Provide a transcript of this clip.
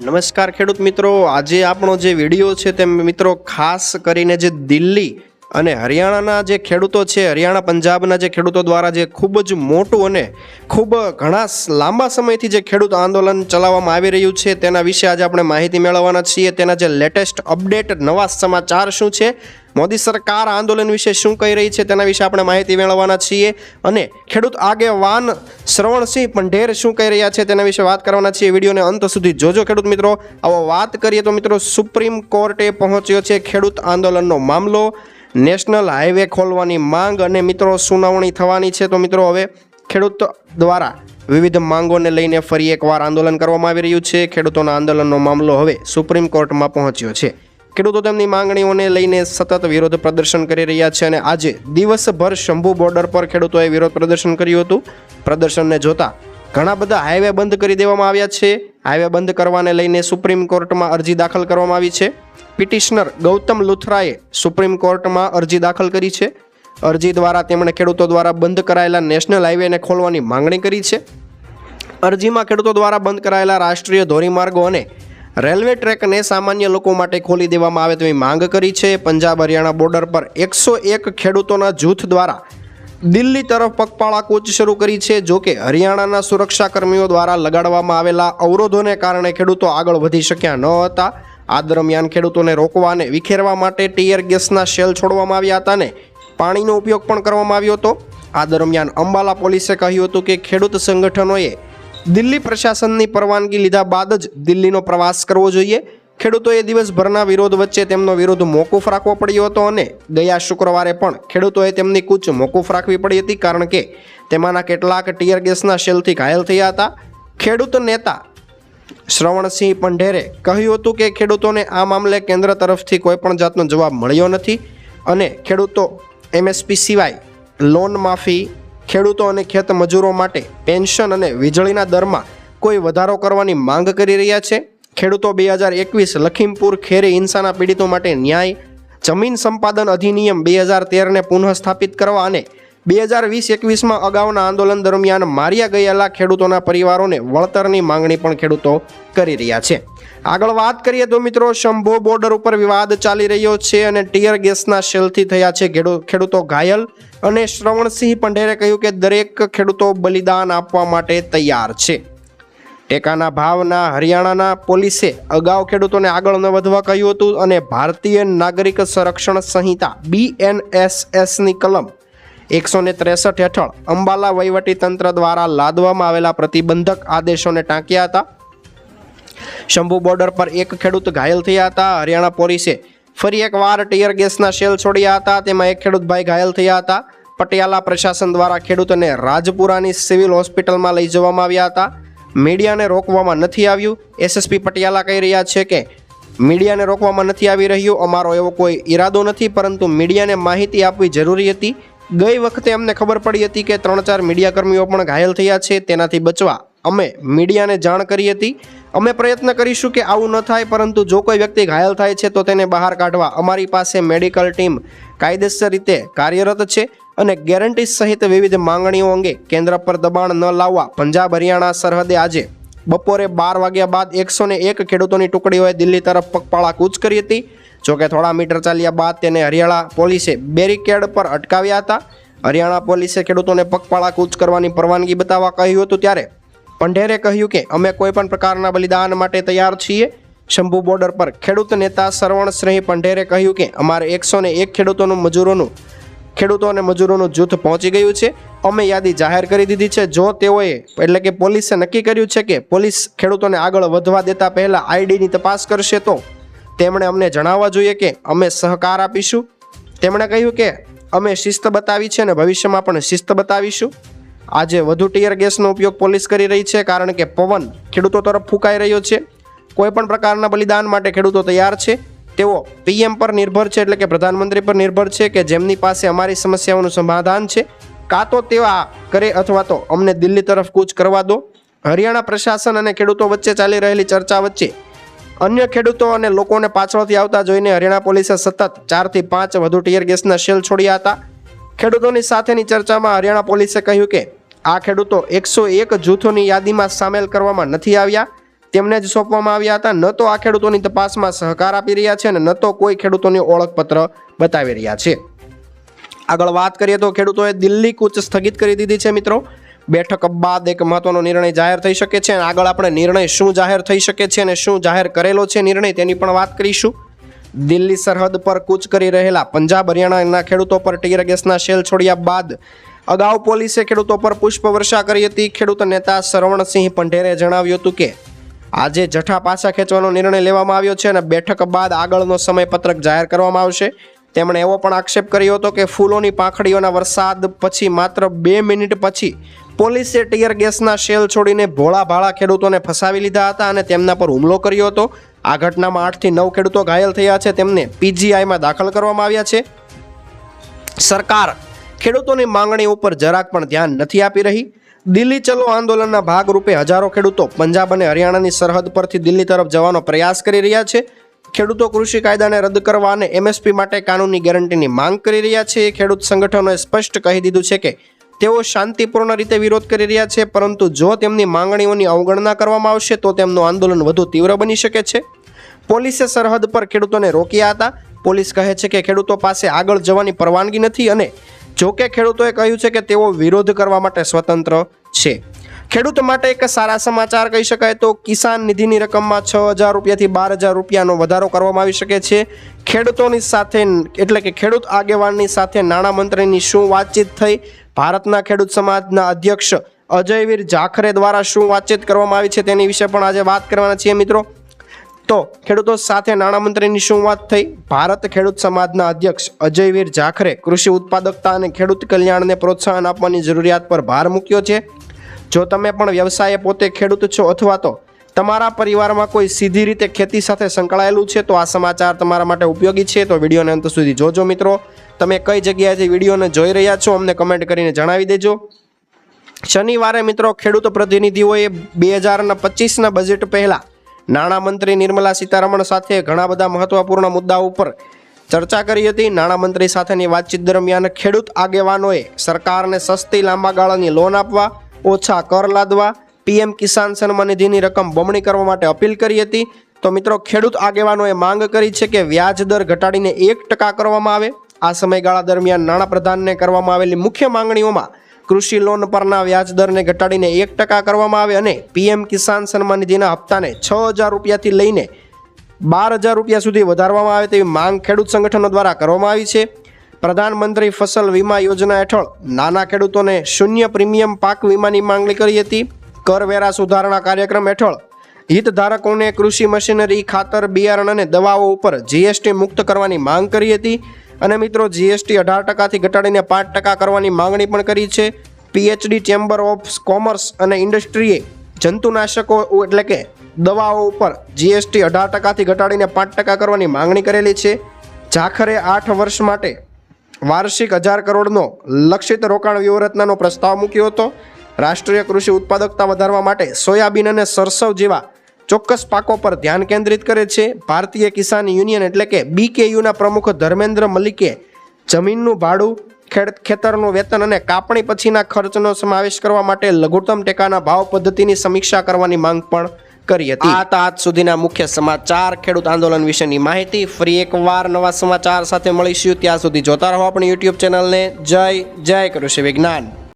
નમસ્કાર ખેડૂત મિત્રો, આજે આપણો જે વિડીયો છે તે મિત્રો ખાસ કરીને જે દિલ્હી અને હરિયાણાના જે ખેડૂતો છે, હરિયાણા પંજાબના જે ખેડૂતો દ્વારા જે ખૂબ જ મોટું અને ખૂબ ઘણા લાંબા સમયથી જે ખેડૂત આંદોલન ચલાવવામાં આવી રહ્યું છે તેના વિશે આજે આપણે માહિતી મેળવવાના છીએ. તેના જે લેટેસ્ટ અપડેટ નવા સમાચાર શું છે, મોદી સરકાર આંદોલન વિશે શું કહી રહી છે તેના વિશે આપણે માહિતી મેળવવાના છીએ અને ખેડૂત આગેવાન શ્રવણસિંહ પંઢેર શું કહી રહ્યા છે તેના વિશે વાત કરવાના છીએ. વિડીયોને અંત સુધી જોજો ખેડૂત મિત્રો. આવો વાત કરીએ તો મિત્રો, સુપ્રીમ કોર્ટે પહોંચ્યો છે ખેડૂત આંદોલનનો મામલો. નેશનલ હાઈવે ખોલવાની માંગ અને મિત્રો સુનાવણી થવાની છે. તો મિત્રો હવે ખેડૂત દ્વારા વિવિધ માંગોને લઈને ફરી એકવાર આંદોલન કરવામાં આવી રહ્યું છે. ખેડૂતોના આંદોલનનો મામલો હવે સુપ્રીમ કોર્ટમાં પહોંચ્યો છે. ખેડૂતો તેમની માંગણીઓને લઈને સતત વિરોધ પ્રદર્શન કરી રહ્યા છે અને આજે દિવસભર શંભુ બોર્ડર પર ખેડૂતોએ વિરોધ પ્રદર્શન કર્યું હતું. પ્રદર્શનને જોતા ઘણા બધા હાઈવે બંધ કરી દેવામાં આવ્યા છે. હાઈવે બંધ કરવાને લઈને સુપ્રીમ કોર્ટમાં અરજી દાખલ કરવામાં આવી છે. પિટિશનર ગૌતમ લુથરાએ સુપ્રીમ કોર્ટમાં અરજી દાખલ કરી છે. અરજી દ્વારા તેમણે ખેડૂતો દ્વારા બંધ કરાયેલા નેશનલ હાઈવેને ખોલવાની માંગણી કરી છે. અરજીમાં ખેડૂતો દ્વારા બંધ કરાયેલા રાષ્ટ્રીય ધોરીમાર્ગો અને રેલવે ટ્રેકને સામાન્ય લોકો માટે ખોલી દેવામાં આવે તેવી માંગ કરી છે. પંજાબ હરિયાણા બોર્ડર પર 101 ખેડૂતોના જૂથ દ્વારા દિલ્હી તરફ પગપાળા કૂચ શરૂ કરી છે. જોકે હરિયાણાના સુરક્ષાકર્મીઓ દ્વારા લગાડવામાં આવેલા અવરોધોને કારણે ખેડૂતો આગળ વધી શક્યા ન હતા. આ દરમિયાન ખેડૂતોને રોકવા અને વિખેરવા માટે ટીયર ગેસના શેલ છોડવામાં આવ્યા હતા અને પાણીનો ઉપયોગ પણ કરવામાં આવ્યો હતો. આ દરમિયાન અંબાલા પોલીસે કહ્યું હતું કે ખેડૂત સંગઠનોએ દિલ્હી પ્રશાસનની પરવાનગી લીધા બાદ જ દિલ્હીનો પ્રવાસ કરવો જોઈએ. ખેડૂતોએ દિવસભરના વિરોધ વચ્ચે તેમનો વિરોધ મોકૂફ રાખવો પડ્યો હતો અને ગયા શુક્રવારે પણ ખેડૂતોએ તેમની કૂચ મોકૂફ રાખવી પડી હતી, કારણ કે તેમાંના કેટલાક ટીયર ગેસના શેલથી ઘાયલ થયા હતા. ખેડૂત નેતા શ્રવણસિંહ પંઢેરે કહ્યું હતું કે ખેડૂતોને આ મામલે કેન્દ્ર તરફથી કોઈ પણ જાતનો જવાબ મળ્યો નથી અને ખેડૂતો MSP સિવાય લોન માફી, ખેડૂતો અને ખેત મજૂરો માટે પેન્શન અને વીજળીના દરમાં કોઈ વધારો કરવાની માંગ કરી રહ્યા છે. ખેડૂતો 2021 લખીમપુર ખેરી હિંસાના પીડિતો માટે ન્યાય, જમીન સંપાદન અધિનિયમ 2013ને પુનઃ સ્થાપિત કરવા અને 2020-21માં અગાઉના આંદોલન દરમિયાન માર્યા ગયેલા ખેડૂતોના પરિવારોને વળતરની માંગણી પણ ખેડૂતો કરી રહ્યા છે. આગળ વાત કરીએ તો મિત્રો, શંભુ બોર્ડર ઉપર વિવાદ ચાલી રહ્યો છે અને ટીયર ગેસના શેલથી થયા છે ખેડૂતો ઘાયલ અને શ્રવણસિંહ પંઢેરે કહ્યું કે દરેક ખેડૂતો બલિદાન આપવા માટે તૈયાર છે. ટેકાના ભાવના હરિયાણાના પોલીસે અગાઉ ખેડૂતોને આગળ ન વધવા કહ્યું હતું અને ભારતીય નાગરિક સંરક્ષણ સંહિતા BNSSની કલમ 163 હેઠળ અંબાલા વહીવટીતંત્ર દ્વારા લાદવામાં આવેલા પ્રતિબંધક આદેશોને ટાંક્યા હતા. શંભુ બોર્ડર પર એક ખેડૂત ઘાયલ થયા હતા. હરિયાણા પોલીસે ફરી એકવાર ટીયર ગેસના શેલ છોડ્યા હતા. તેમાં એક ખેડૂત ભાઈ ઘાયલ થયા હતા. પટિયાલા પ્રશાસન દ્વારા ખેડૂતોને રાજપુરાની સિવિલ હોસ્પિટલમાં લઈ જવામાં આવ્યા હતા. મીડિયાને રોકવામાં નથી આવ્યું. SSP પટિયાલા કહી રહ્યા છે કે મીડિયાને રોકવામાં નથી આવી રહ્યું. અમારો એવો કોઈ ઈરાદો નથી, પરંતુ મીડિયાને માહિતી આપવી જરૂરી હતી. ગઈ વખતે અમને ખબર પડી હતી કે 3-4 મીડિયાકર્મીઓ પણ ઘાયલ થયા છે. તેનાથી બચવા અમે મીડિયાને જાણ કરી હતી. અમે પ્રયત્ન કરીશું કે આવું ન થાય, પરંતુ જો કોઈ વ્યક્તિ ઘાયલ થાય છે તો તેને બહાર કાઢવા અમારી પાસે મેડિકલ ટીમ કાયદેસર રીતે કાર્યરત છે અને ગેરંટી સહિત વિવિધ માંગણીઓ અંગે કેન્દ્ર પર દબાણ ન લાવવા પંજાબ હરિયાણા સરહદે આજે બપોરે 12 વાગ્યા બાદ 101 ખેડૂતોની ટુકડીઓએ દિલ્હી તરફ પગપાળા કૂચ કરી હતી. જોકે થોડા મીટર ચાલ્યા બાદ તેને હરિયાણા પોલીસે બેરિકેડ પર અટકાવ્યા હતા. હરિયાણા પોલીસે ખેડૂતોને પગપાળા કૂચ કરવાની પરવાનગી બતાવવા કહ્યું હતું. ત્યારે પંઢેરે કહ્યું કે અમે કોઈ પણ પ્રકારના બલિદાન માટે તૈયાર છીએ. શંભુ બોર્ડર પર ખેડૂત નેતા શ્રવણસિંહ પંઢેરે કહ્યું કે અમારે 101 ખેડૂતો અને મજૂરોનું જૂથ પહોંચી ગયું છે. અમે યાદી જાહેર કરી દીધી છે. જો તેઓએ એટલે કે પોલીસે નક્કી કર્યું છે કે પોલીસ ખેડૂતોને આગળ વધવા દેતા પહેલાં IDની તપાસ કરશે તો તેમણે અમને જણાવવા જોઈએ કે અમે સહકાર આપીશું. તેમણે કહ્યું કે અમે શિસ્ત બતાવી છે અને ભવિષ્યમાં પણ શિસ્ત બતાવીશું. આજે વધુ ટીયર ગેસનો ઉપયોગ પોલીસ કરી રહી છે, કારણ કે પવન ખેડૂતો તરફ ફૂંકાઈ રહ્યો છે. કોઈ પણ પ્રકારના બલિદાન માટે ખેડૂતો તૈયાર છે. તેઓ PM પર નિર્ભર છે, એટલે કે પ્રધાનમંત્રી પર નિર્ભર છે કે જેમની પાસે અમારી સમસ્યાઓનું સમાધાન છે. કાં તો તેઓ આ કરે અથવા તો અમને દિલ્હી તરફ કૂચ કરવા દો. હરિયાણા પ્રશાસન અને ખેડૂતો વચ્ચે ચાલી રહેલી ચર્ચા વચ્ચે અન્ય ખેડૂતો અને લોકોને પાછળથી આવતા જોઈને હરિયાણા પોલીસે સતત 4 થી 5 વધુ ટીયર ગેસના શેલ છોડ્યા હતા. ખેડૂતોની સાથેની ચર્ચામાં હરિયાણા પોલીસે કહ્યું કે આ ખેડૂતો 101 જૂથોની યાદીમાં સામેલ કરવામાં નથી આવ્યા. તેમને જ સોંપવામાં આવ્યા હતા. ન તો આ ખેડૂતોની તપાસમાં સહકાર આપી રહ્યા છે અને ન તો કોઈ ખેડૂતોની ઓળખપત્ર બતાવી રહ્યા છે. આગળ વાત કરીએ તો ખેડૂતોએ દિલ્હી કૂચ સ્થગિત કરી દીધી છે મિત્રો. બેઠક બાદ એક મહત્વનો નિર્ણય જાહેર થઈ શકે છે અને આગળ આપણે નિર્ણય શું જાહેર થઈ શકે છે અને શું જાહેર કરેલો છે નિર્ણય તેની પણ વાત કરીશું. દિલ્હી સરહદ પર કૂચ કરી રહેલા પંજાબ હરિયાણાના ખેડૂતો પર ટીયર ગેસના શેલ છોડ્યા બાદ અગાઉ પોલીસે ખેડૂતો પર પુષ્પવર્ષા કરી હતી. ખેડૂત નેતા સરવણસિંહ પંઢેરે જણાવ્યું હતું કે આજે જઠ્ઠા પાછા ખેંચવાનો નિર્ણય લેવામાં આવ્યો છે અને બેઠક બાદ આગળનો સમયપત્રક જાહેર કરવામાં આવશે. તેમણે એવો પણ આક્ષેપ કર્યો હતો કે ફૂલોની પાંખડીઓના વરસાદ પછી માત્ર 2 મિનિટ પછી પોલીસે ટીયર ગેસના શેલ છોડીને ભોળા ભાળા ખેડૂતોને ફસાવી લીધા હતા અને તેમના પર હુમલો કર્યો હતો. આ ઘટનામાં 8 થી 9 ખેડૂતો ઘાયલ થયા છે. તેમને પીજીઆઈમાં દાખલ કરવામાં આવ્યા છે. સરકાર ખેડૂતોની માંગણી ઉપર જરાક પણ ધ્યાન નથી આપી રહી. દિલ્હી ચલો આંદોલનના ભાગરૂપે હજારો ખેડૂતો પંજાબ અને હરિયાણાની સરહદ પરથી દિલ્હી તરફ જવાનો પ્રયાસ કરી રહ્યા છે. ખેડૂતો કૃષિ કાયદાને રદ કરવા અને એમએસપી માટે કાનૂની ગેરંટીની માંગ કરી રહ્યા છે. ખેડૂત સંગઠનોએ સ્પષ્ટ કહી દીધું છે કે તેઓ શાંતિપૂર્ણ રીતે વિરોધ કરી રહ્યા છે, પરંતુ જો તેમની માંગણીઓની અવગણના કરવામાં આવશે તો તેમનું આંદોલન વધુ તીવ્ર બની શકે છે. પોલીસે સરહદ પર ખેડૂતોને રોક્યા હતા. પોલીસ કહે છે કે ખેડૂતો પાસે આગળ જવાની પરવાનગી નથી અને જો કે ખેડૂતોએ કહ્યું છે કે તેઓ વિરોધ કરવા માટે સ્વતંત્ર છે. ખેડૂત માટે એક સારા સમાચાર કહી શકાય તો કિસાન નિધિની રકમમાં 6,000 રૂપિયાથી 12,000 રૂપિયાનો વધારો કરવામાં આવી શકે છે. ખેડૂતોની સાથે એટલે કે ખેડૂત આગેવાનની સાથે નાણામંત્રીની શું વાતચીત થઈ, ભારતના ખેડૂત સમાજના અધ્યક્ષ અજયવીર જાખરે દ્વારા શું વાતચીત કરવામાં આવી છે તેની વિશે પણ આજે વાત કરવાના છીએ મિત્રો. તો ખેડૂતો સાથે નાણામંત્રીની શું વાત થઈ? ભારત ખેડૂત સમાજના અધ્યક્ષ અજયવીર જાખરે કૃષિ ઉત્પાદકતા અને ખેડૂત કલ્યાણને પ્રોત્સાહન આપવાની જરૂરિયાત પર ભાર મૂક્યો છે. જો તમે પણ વ્યવસાયે પોતે ખેડૂત છો અથવા તો તમારા પરિવારમાં કોઈ સીધી રીતે ખેતી સાથે સંકળાયેલું છે તો આ સમાચાર તમારા માટે ઉપયોગી છે. તો વિડીયોને અંત સુધી જોજો મિત્રો. તમે કઈ જગ્યાએથી વિડીયોને જોઈ રહ્યા છો અમને કમેન્ટ કરીને જણાવી દેજો. શનિવારે મિત્રો ખેડૂત પ્રતિનિધિઓએ 2025ના બજેટ પહેલા નાણામંત્રી નિર્મલા સીતારમણ સાથે ઘણા બધા મહત્વપૂર્ણ મુદ્દાઓ ઉપર ચર્ચા કરી હતી. નાણામંત્રી સાથેની વાતચીત દરમિયાન ખેડૂત આગેવાનોએ સરકારને સસ્તી લાંબા ગાળાની લોન આપવા, ઓછા કર લાદવા, પીએમ કિસાન સન્માન નિધિની રકમ બમણી કરવા માટે અપીલ કરી હતી. તો મિત્રો ખેડૂત આગેવાનોએ માંગ કરી છે કે વ્યાજ દર ઘટાડીને 1% કરવામાં આવે. આ સમયગાળા દરમિયાન નાણાપ્રધાનને કરવામાં આવેલી મુખ્ય માંગણીઓમાં કૃષિ લોન પરના વ્યાજ દરને ઘટાડીને 1% કરવામાં આવે અને પીએમ કિસાન સન્માન નિધિના હપ્તાને 6,000 રૂપિયાથી લઈને 12,000 રૂપિયા સુધી વધારવામાં આવે તેવી માંગ ખેડૂત સંગઠનો દ્વારા કરવામાં આવી છે. પ્રધાનમંત્રી ફસલ વીમા યોજના હેઠળ નાના ખેડૂતોને શૂન્ય પ્રીમિયમ પાક વીમાની માંગણી કરી હતી. કરવેરા સુધારણા કાર્યક્રમ હેઠળ હિતધારકોને કૃષિ મશીનરી, ખાતર, બિયારણ અને દવાઓ ઉપર જીએસટી મુક્ત કરવાની માંગ કરી હતી. અને મિત્રો જીએસટી 18%થી ઘટાડીને 5% કરવાની માંગણી પણ કરી છે. પીએચડી ચેમ્બર ઓફ કોમર્સ અને ઇન્ડસ્ટ્રીએ જંતુનાશકો એટલે કે દવાઓ ઉપર જીએસટી 18%થી ઘટાડીને 5% કરવાની માંગણી કરેલી છે. જાખરે 8 વર્ષ માટે વાર્ષિક 1,000 કરોડનો લક્ષિત રોકાણ વ્યૂહરચનાનો પ્રસ્તાવ મૂક્યો હતો. રાષ્ટ્રીય કૃષિ ઉત્પાદકતા વધારવા માટે સોયાબીન અને સરસવ જેવા ચોક્કસ પાકો પર ધ્યાન કેન્દ્રિત કરે છે. ભારતીય કિસાન યુનિયન એટલે કે BKUના પ્રમુખ ધર્મેન્દ્ર મલિકે જમીનનું ભાડું, ખેતરનું વેતન અને કાપણી પછીના ખર્ચનો સમાવેશ કરવા માટે લઘુત્તમ ટેકાના ભાવ પદ્ધતિની સમીક્ષા કરવાની માંગ પણ કરી હતી. આ હતા આજ સુધીના મુખ્ય સમાચાર, ખેડૂત આંદોલન વિશેની માહિતી. ફરી એકવાર નવા સમાચાર સાથે મળીશું. ત્યાં સુધી જોતા રહો આપણી YouTube ચેનલને. જય કૃષિ વિજ્ઞાન.